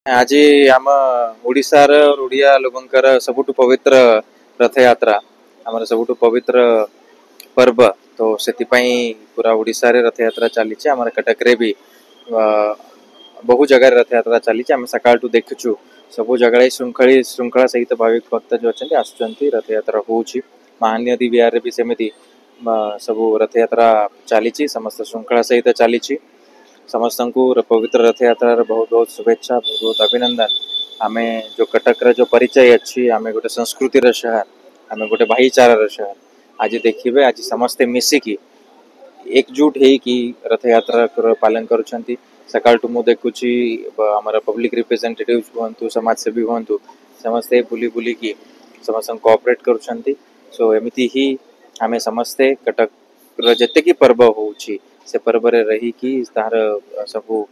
आज आम ओडिशार और ओडिया लोकंकर सबुठु पवित्र रथ यात्रा आम सबुठु पवित्र पर्व तो सेतिपाई पूरा ओडिशा रे रथ यात्रा चली आम कटक रे भी बहु जगह रथ यात्रा चली आम सकाळटू देखुचु सबु जगह श्रृंखला सहित भाविक भक्त जो अच्छा आसुचंती रथ यात्रा होउची महानदी विहार रे भी सेमिति सबु रथ यात्रा चली समस्त श्रृंखला सहित चली समस्त को पवित्र रथ यात्रा बहुत बहुत शुभेच्छा बहुत बहुत अभिनंदन। आमे जो कटक रे जो परिचय अच्छी आमे गोटे संस्कृति र शहर आमे गोटे भाईचारा शहर आज देखिए आज समस्ते मिसिकी एकजुट है कि रथ यात्रा पालन करुछंती सकाळटू मु देखुची हमर पब्लिक रिप्रेजेंटेटिव्स हुंतु समाजसेवी हुंतु समस्ते बुली बुली की समस्त कोऑपरेट करुछंती सो एमिति ही आमे समस्ते कटक र जते की पर्व होउची से पर्व रे रही कि तार सबु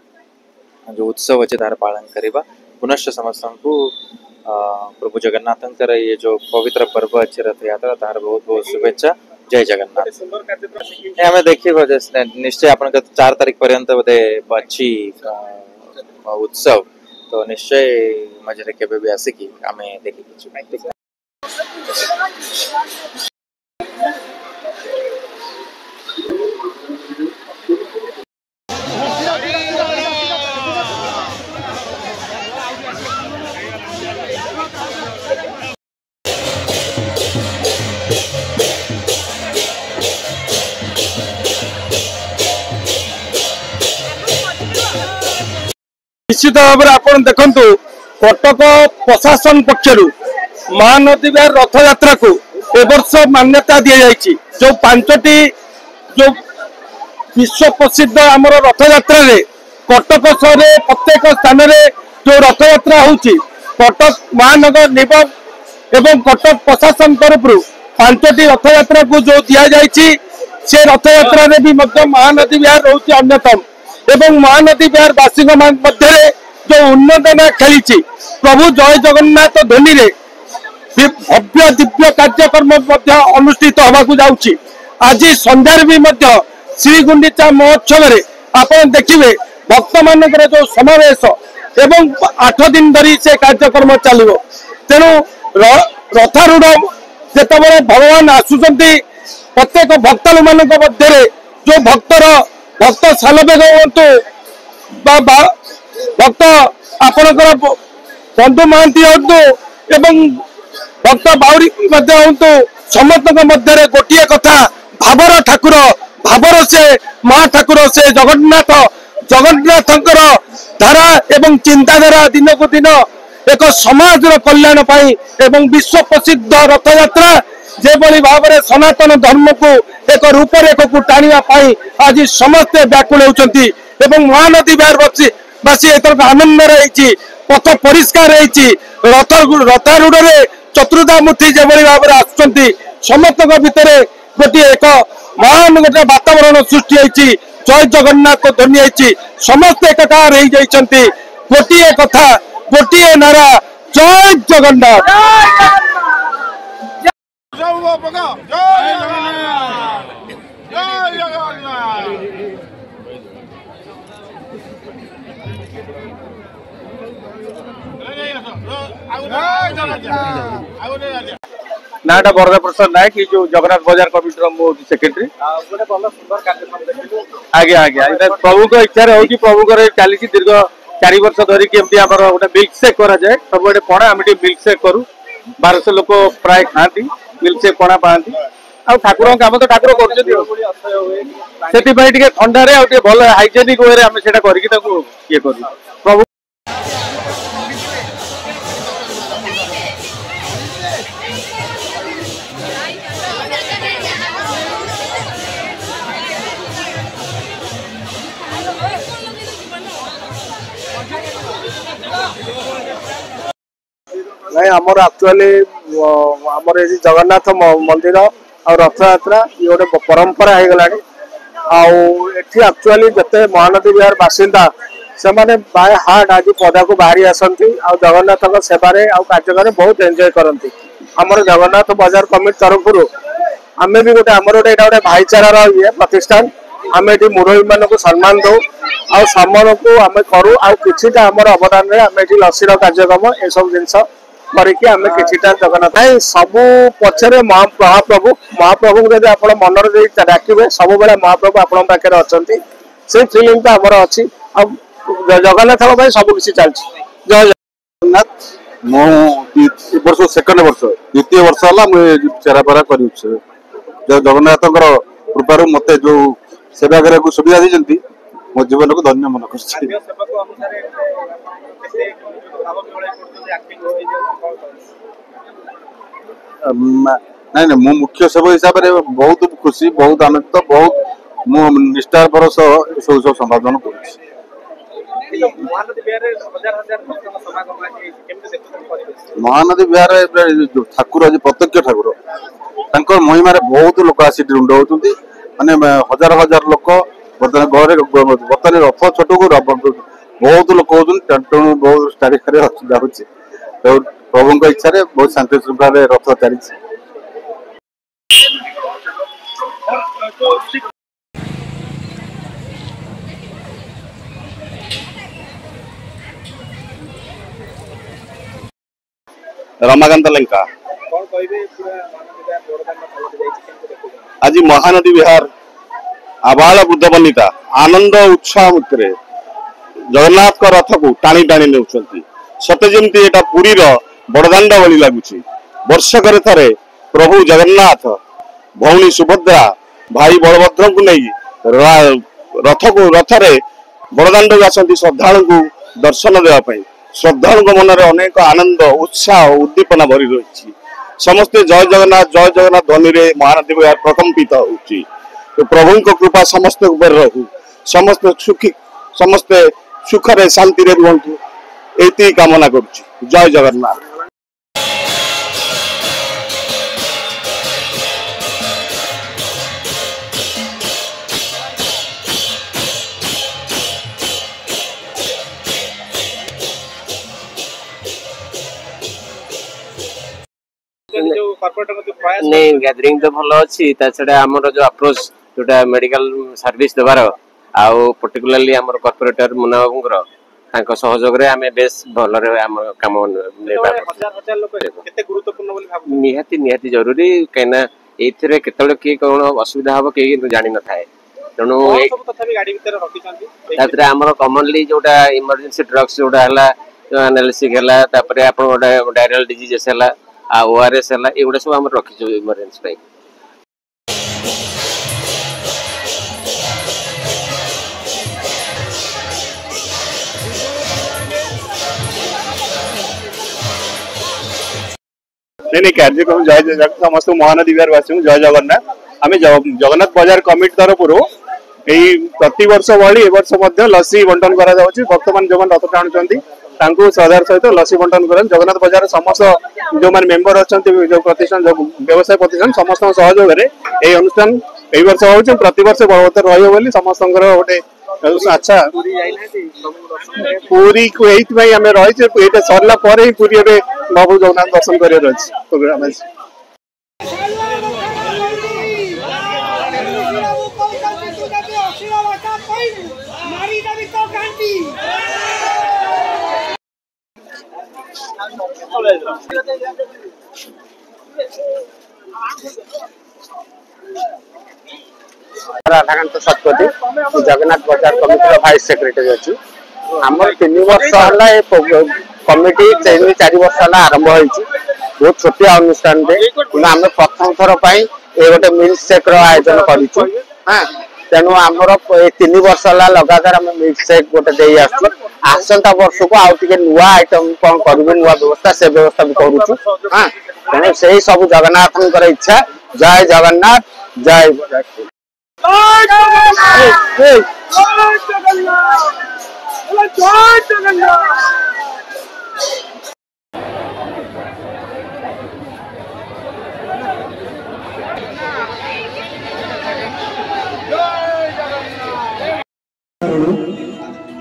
जो उत्सव अच्छे तार पालन करिबा पुनश्च समस्त को प्रभु जगन्नाथंकर ये जो पवित्र पर्व अच्छे रथ यात्रा तार बहुत बहुत शुभेच्छा जय जगन्नाथ। आम देखिए निश्चय आप 4 तारीख पर्यंत बोधे अच्छी उत्सव तो निश्चय मजे केबे भी आसिकी आम देखी निश्चित भाव में आप देखु कटक प्रशासन पक्षर महानदी विहार रथ यात्रा को ए वर्ष मान्यता दि जाएगी जो 5टी जो विश्व प्रसिद्ध आमर रथ यात्रा रे कटक सहर प्रत्येक स्थान में जो रथ यात्रा होची कटक महानगर निगम एवं कटक प्रशासन तरफ 5टी रथ यात्रा को जो दि जाएगी से रथ यात्रा रे भी महानदी विहार रोचे अन्यतम एवं महानदी विहार वासी मध्य जो उन्नतना खेली प्रभु जय जगन्नाथ ध्वनि रे भव्य दिव्य कार्यक्रम अनुष्ठित होगा जाऊँगी आज संध्यार भी श्री गुंडीचा महोत्सव आप देखिए भक्त मान जो समावेश एवं 8 दिन धरी से कार्यक्रम चलो तेणु रथारूढ़ जिते भगवान आसुंच प्रत्येक भक्त मान मध्य जो भक्त सालबेग हूँ भक्त आपणकर बंधु महांती हूँ एवं भक्त बाउरी हूँ समस्त मध्य गोटे कथा भावर ठाकुर भावर से महा ठाकुर से जगन्नाथंकर धारा एवं चिंताधारा दिन को दिन एक समाज कल्याण एवं विश्व प्रसिद्ध रथ यात्रा जे भाव में सनातन धर्म को एक रूपरेख को टाणिया आज समस्ते व्याकुल होती महानदी विहार बासी एथर आनंद रही पथ परिष्कार रथारूढ़ चतुर्धामूर्ति जो भाव में आसुंच समस्त भितर गोटे एक महान गोटे वातावरण सृष्टि होती जय जगन्नाथ ध्वनि होती समस्त एकाकार हो जाती गोटे कथा गोटे नारा जय जगन्नाथ। नाटा बरदा प्रसाद नायक जो जगन्नाथ बाजार कमिटी सेक्रेटरी आज्ञा आज्ञा प्रभु को इच्छा हो प्रभु चली दीर्घ 4 वर्ष धरिकी गोटे मिल्क सेक करा जाए सब पणा आम मिल्क सेक करूँ 1200 लोक प्राय खाती मिल्क सेक पणा पाती ଆଉ ଠାକୁରଙ୍କ କାମ ତ ଠାକୁର କରୁଛନ୍ତି ସେଥିପାଇଁ ଟିକେ ଥଣ୍ଡାରେ ଆଉ ଟିକେ ଭଲ ହାଇଜେନିକ ୱେରେ ଆମେ ସେଇଟା କରିକି ତାକୁ ଇଏ କରୁ ପ୍ରଭୁ। ନାଇଁ ଆମର ଆକ୍ଚୁଆଲି ଆମର ଏଠି ଜଗନ୍ନାଥ ମନ୍ଦିର ଆଉ ରଥଯାତ୍ରା ଇଏ ଗୋଟେ ପରମ୍ପରା ହେଇଗଲାଣି। ଆଉ ଏଠି ଆକ୍ଚୁଆଲି ଯେତେ ମହାନଦୀ ବିହାର ବାସିନ୍ଦା ସେମାନେ ବାଇ ହାର୍ଟ ଆଜି ପଦାକୁ ବାହାରି ଆସନ୍ତି ଆଉ ଜଗନ୍ନାଥଙ୍କ ସେବାରେ ଆଉ କାର୍ଯ୍ୟରେ ବହୁତ ଏନ୍ଜୟ କରନ୍ତି। ଆମର ଜଗନ୍ନାଥ ବଜାର କମିଟି ତରଫରୁ ଆମେ ବି ଗୋଟେ ଆମର ଗୋଟେ ଏଇଟା ଗୋଟେ ଭାଇଚାରାର ଇଏ ପ୍ରତିଷ୍ଠାନ। ଆମେ ଏଠି ମୁରବୀ ମାନଙ୍କୁ ସମ୍ମାନ ଦଉ ଆଉ ସମ୍ମାନକୁ ଆମେ କରୁ ଆଉ କିଛିଟା ଆମର ଅବଦାନରେ ଆମେ ଏଠି ଲସିର କାର୍ଯ୍ୟକ୍ରମ ଏସବୁ ଜିନିଷ କରିକି ଆମେ କିଛିଟା ଜଗନ୍ନାଥ ସବୁ ପଛରେ ମହାପ୍ରଭୁଙ୍କୁ ଯଦି ଆପଣ ମନରେ ଦେଇ ଡାକିବେ ସବୁବେଳେ ମହାପ୍ରଭୁ ଆପଣଙ୍କ ପାଖରେ ଅଛନ୍ତି। ସେଇ ଫିଲିଂଟା ଆମର ଅଛି ଆଉ ଜଗନ୍ନାଥଙ୍କ ପାଇଁ ସବୁ କିଛି ଚାଲିଛି। ଜୟ ଜଗନ୍ନାଥ। ମୁଁ ଏ ବର୍ଷ ସେକେଣ୍ଡ ବର୍ଷ ଦ୍ୱିତୀୟ ବର୍ଷ ହେଲା ମୁଁ ଚେରାପରା କରିଛି। ଜଗନ୍ନାଥଙ୍କର କୃପାରୁ ମତେ ଯୋଉ ସେବା କରିବାକୁ ସୁବିଧା ଦେଇଛନ୍ତି ମୋ ଜୀବନକୁ ଧନ୍ୟ ମନେ କରୁଛି। ନାଇଁ ନାଇଁ ମୁଁ ମୁଖ୍ୟ ସେବକ ହିସାବରେ ବହୁତ ଖୁସି ବହୁତ ଆନନ୍ଦିତ ବହୁତ ମୁଁ ନିଷ୍ଠାର ସହ ଏସବୁ ସମ୍ପାଦନ କରୁଛି। ମହାନଦୀ ବିହାର ଠାକୁର ଆଜି ପ୍ରତ୍ୟକ୍ଷ ଠାକୁର ତାଙ୍କର ମହିମାରେ ବହୁତ ଲୋକ ଆସି ରୁଣ୍ଡ ହଉଛନ୍ତି। ମାନେ ହଜାର ହଜାର ଲୋକ ବର୍ତ୍ତମାନ ଘରେ ବର୍ତ୍ତମାନ ରଥ ଛୋଟକୁ ବହୁତ ଲୋକ ହଉଛନ୍ତି। ତେଣୁ ବହୁତ ତାରିଖରେ ଯାଉଛି ପ୍ରଭୁଙ୍କ ଇଚ୍ଛାରେ ବହୁତ ଶାନ୍ତି ଶୃଙ୍ଖଳାରେ ରଥ ଚାଲିଛି। रमाकांत लेंका आज महानदी विहार आबाल बुद्ध बनिता आनंद उत्साह मुद्रे जगन्नाथ का रथ को टाणी टाणी ने सते जमती एटा पुरी बड़दाण्ड भली लगुच। वर्षक थे प्रभु जगन्नाथ भौणी सुभद्रा भाई बलभद्र को नहीं रथ को रथरे बड़दाण्ड को आसती श्रद्धा को दर्शन देवाई। श्रद्धा मनरे अनेक आनंद उत्साह उद्दीपना भरी रही। समस्ते जय जगन्नाथ ध्वनि महानदी विहार प्रकम्पित होची। प्रभु कृपा समस्त ऊपर रहू समस्त सुखी समस्ते सुखरे शांति रुहतु ये कामना करुच्ची। जय जगन्नाथ। नहीं गैदरिंग तो भल अच्छी छड़ा आम जो अप्रोच जोटा मेडिकल सर्विस देवार आउ पर्टिकुलाली आम कॉर्पोरेटर मुन्ना बाबूर सहयोग आम बेस भल कम निहाती निहाती जरूरी कहीं ये किए कौन असुविधा हम कहीं जान न था। तेणु आम कमनली जोटा इमरजेंसी ड्रग्स जोटा है एनालिसिक है डायरियल डिजीजेस है ORS है एगुड़ा सब आम रखी इमरजेंसी नहीं कार्यक्रम जय समस्त महानदी विहार वासी जय जगन्नाथ आम जगन्नाथ बाजार कमिटी तरफ प्रति वर्ष भाई वर्ष लसी बंटन कर बर्तमान जो रथ टाणुंट श्रद्धार सहित लसी बंटन कर जगन्नाथ बाजार समस्त जो मैंने मेंबर अच्छा जो प्रतिष्ठान व्यवसाय प्रतिष्ठान समस्त सहयोग ये अनुष्ठान यही वर्ष हो प्रति वर्ष बलवत्तर रही समस्त गोटे अच्छा पूरी को आम रही सरला पूरी प्रभु जगन्नाथ दर्शन कर प्रोग्राम राधाकांत शतपथी जगन्नाथ बाजार कमिटी भाइस सेक्रेटरी अच्छी आम 3 वर्ष है कमिटी 4 वर्ष है आरंभ हो बहुत छोटिया अनुष्ठान आम प्रथम थर ये गोटे मिल्क शेक आयोजन करूँ। हाँ तेणु आमर 3 वर्ष है लगातार आम मिल्क शेक गोटे दे आसंता वर्ष को आउ टे नुआ आइटम कौन करू नुआ व्यवस्था से व्यवस्था भी करूँ। हाँ तेणु से सब जगन्नाथ इच्छा। जय जगन्नाथ जय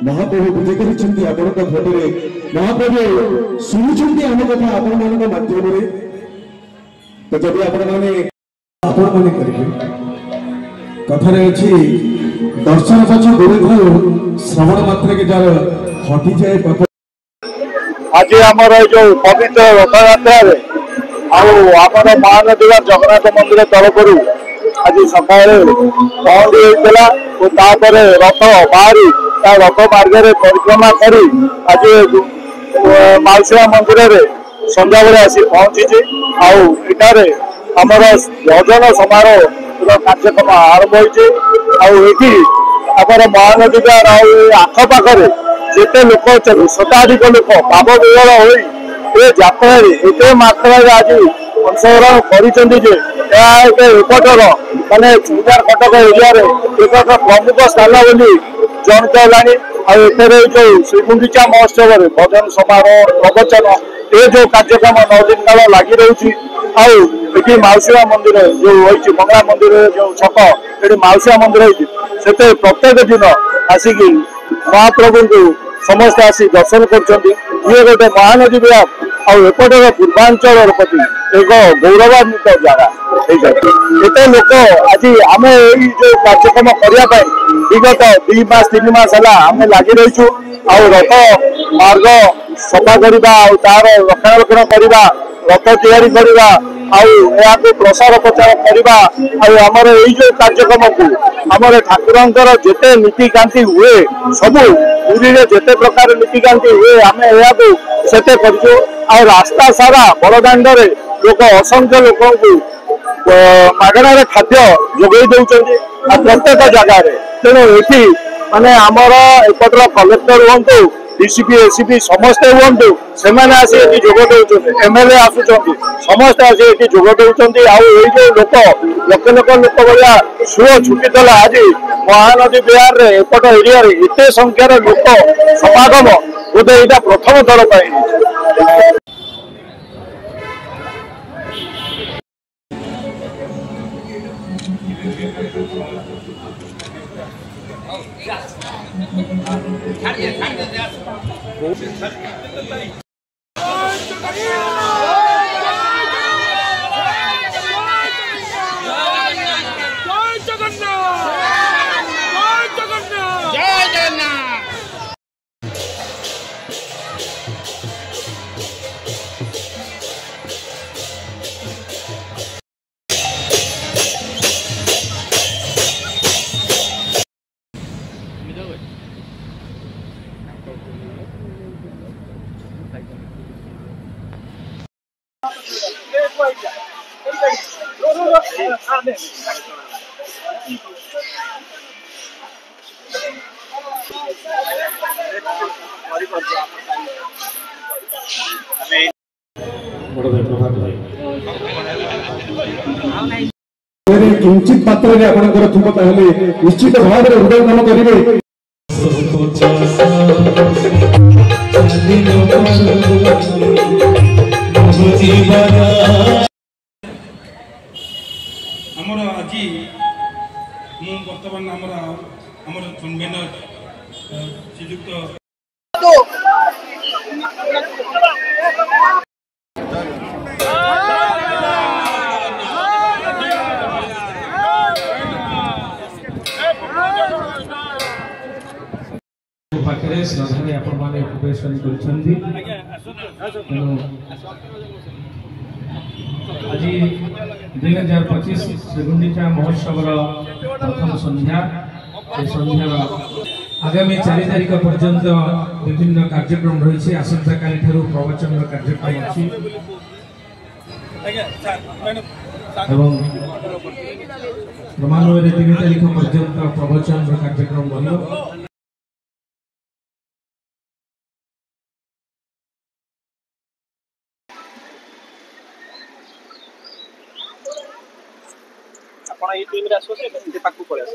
महाप्रभु पूजा कर भोटे महाप्रभु शुणुंट आम कथा आपण मान माध्यम तो जब आपण मैंने करेंगे कथार अच्छी दर्शन पक्ष दूरे था श्रवण मात्र के जार हटि जाए। आज आमर जो पवित्र रथ यात्रा आमर महानदी जगन्नाथ मंदिर तरफ आज सका पहंडी होता रथ बाहरी रथ मार्ग परिक्रमा कर आज माउसिया मंदिर में संध्या बेले आसी पहुंची। आठारे आमर भजन समारोह कार्यक्रम आरंभ होती आमर महानदी द्वार आखपाखे जिते लोक अच्छे शताधिक लोक भाव विहल हो यात्रा एत मात्रा आज अंशग्रहण करपटर मानने चूड़ार कटक एरिया एक प्रमुख स्थान बोली जनित है। जो श्रीगुंडीचा महोत्सव भजन समारोह प्रवचन ये जो कार्यक्रम 9 दिन काल लगी रही माउसिया मंदिर जो रही मंगला मंदिर जो छक ये माउसिया मंदिर होते प्रत्येक दिन आसिक महाप्रभु को समस्ते आसी दर्शन कर गोटे महानदी विहार एपटर पूर्वांचल प्रति एक गौरवान्वित जगह एत लोक आज आम जो कार्यक्रम करने विगत 2 मास 3 मास है आम लगी रहीचु रथ मार्ग सफा करवा तार रक्षणाबेक्षण करवा रथ तैयारी करवा प्रसार प्रचार करवा आमर जो कार्यक्रम को आमर ठाकुर जिते नीतिकांति हुए सबू पुरी में जिते प्रकार नीतिकांति हुए आम सेते करूँ रास्ता सारा बड़दाण्ड लोक असंख्य लोक मागणार खाद्य जोगई दौरान प्रत्येक जगार तेणु ये माने आमर एपटर कलेक्टर हूँ डीसीपी एसीपी समस्ते हूँ से जोग दौरान एमएलए आसुँच समस्ते आसी जोग दौरान जो लोक लक्ष लक्ष लोक भाया सुओ छुटी आज महानदी विहार एपट एरिया एत संख्यार लोक समागम बोधे यहाँ प्रथम थर पर किंचित मात्रा निश्चित भाव में हृदय काम करेंगे। आमर आज बर्तमान आमर कन्वेनर श्रीयुक्त पाखे श्रद्धा आपण मैंने उपवेशन कर आज 2025 श्रीगुंडीचा महोत्सव प्रथम संध्या संध्यार आगामी 4 तारिख पर्यंत विभिन्न कार्यक्रम रही आसंता काली प्रवचन कार्यक्रम अच्छी ଏବଂ କ୍ରମାନ୍ୱୟରେ 3 ତାରିଖ ପର୍ଯ୍ୟନ୍ତ ପ୍ରବଚନ କାର୍ଯ୍ୟକ୍ରମ ରହିବ। ଆପଣ ଏଇ टीम ରେ ଆସୋସିଏଟ ଏମିତି ପାଖକୁ ପଳେଇ ଆସ।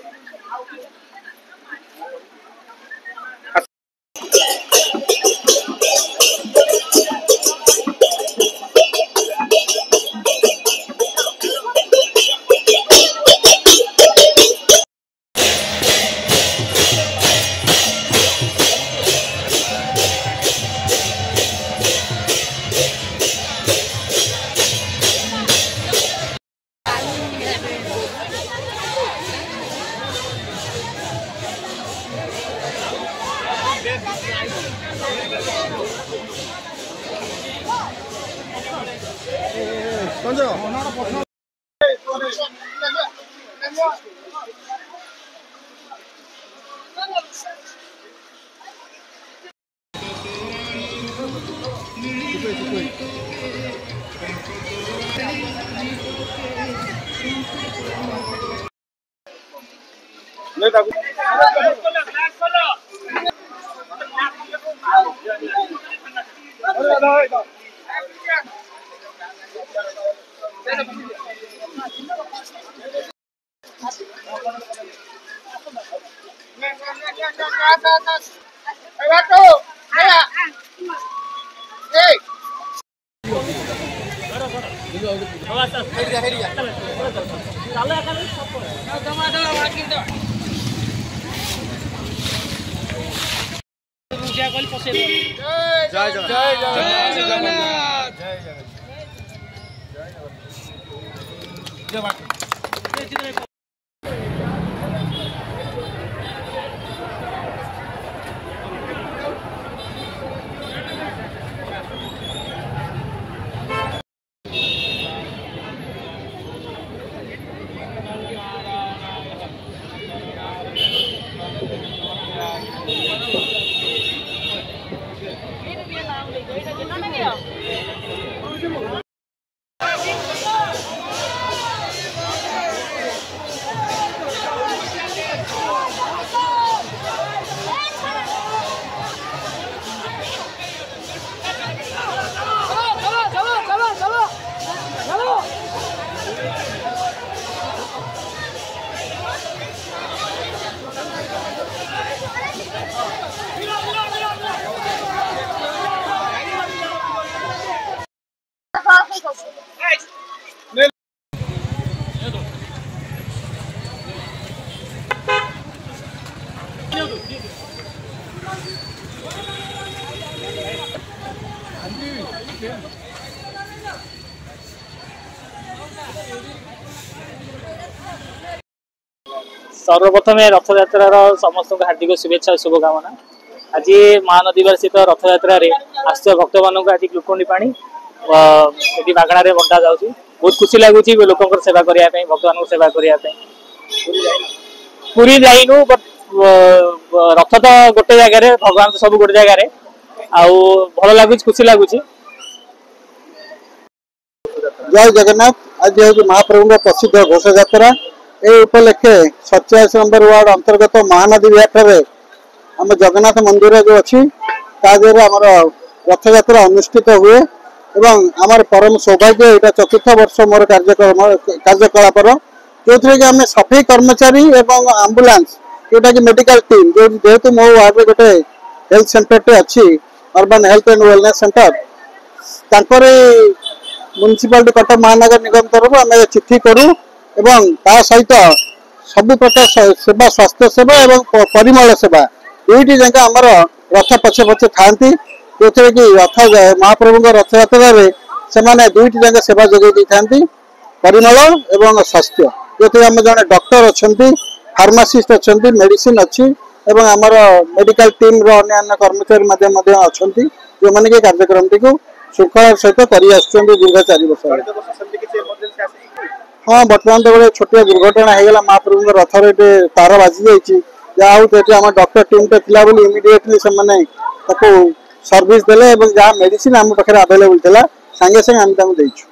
सर्वप्रथमे रथयात्रार समस्त हार्दिक शुभेच्छा शुभकामना। आज महानदीवासित रथयात्रा आस भक्त मान आज ग्लुकोन पानी मागणार बंटा जा बहुत खुशी लगुच लोक सेवा करने भक्त मान सेवा करने पूरी जाइनु रथ तो गोटे जगह भगवान तो सब गोटे जगह आउ भल लगुच खुशी लगुच। जय जगन्नाथ। आज हूँ महाप्रभु प्रसिद्ध घोष यात्रा ए उपलक्षे 47 नंबर वार्ड अंतर्गत महानदी विहार आम जगन्नाथ मंदिर जो अच्छी आम रथ यात्रा अनुष्ठित हुए एवं आमर परम सौभाग्य यहाँ चतुर्थ वर्ष मोर कार्यकलापर जो थे कि आम सफाई कर्मचारी एवं आंबुलांस जोटा कि मेडिकल टीम जो जेहेतु मो वार्ड गोटे हेल्थ सेंटर अच्छी urban health and wellness centre municipality Cuttack महानगर निगम तरफ आम चिठी करूँ एवं ता सहित सब प्रकार सेवा स्वास्थ्य सेवा एवं परिमल सेवा दुईटी जगह आमर रथ पछे पछे था जो थे कि रथ महाप्रभु रथ यात्रा से दुईटी जगह सेवा जोगे था परिमल एवं स्वास्थ्य जो थे आम जड़े डॉक्टर अच्छा फार्मासीस्ट अच्छा मेडिसिन अच्छी एवं आमर मेडिकल टीम अन्य कर्मचारी अच्छा जो मैंने कि कार्यक्रम टी श्रृंखला सहित कर दीर्घ 4 वर्ष। हाँ बर्तमान तो गोटे छोटिया दुर्घटना होगा महाप्रभु रथर तार बाजी जाइए आम डॉक्टर टीम टा इमिडिएटली से सर्विस देले जहाँ मेडिसिन आम पाखे आवेलेबल था सांगे सांगे आम देचु।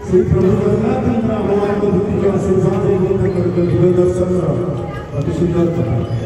श्री प्रभु जगन्नाथ भगवान को आशीर्वाद दर्शन अति सुंदर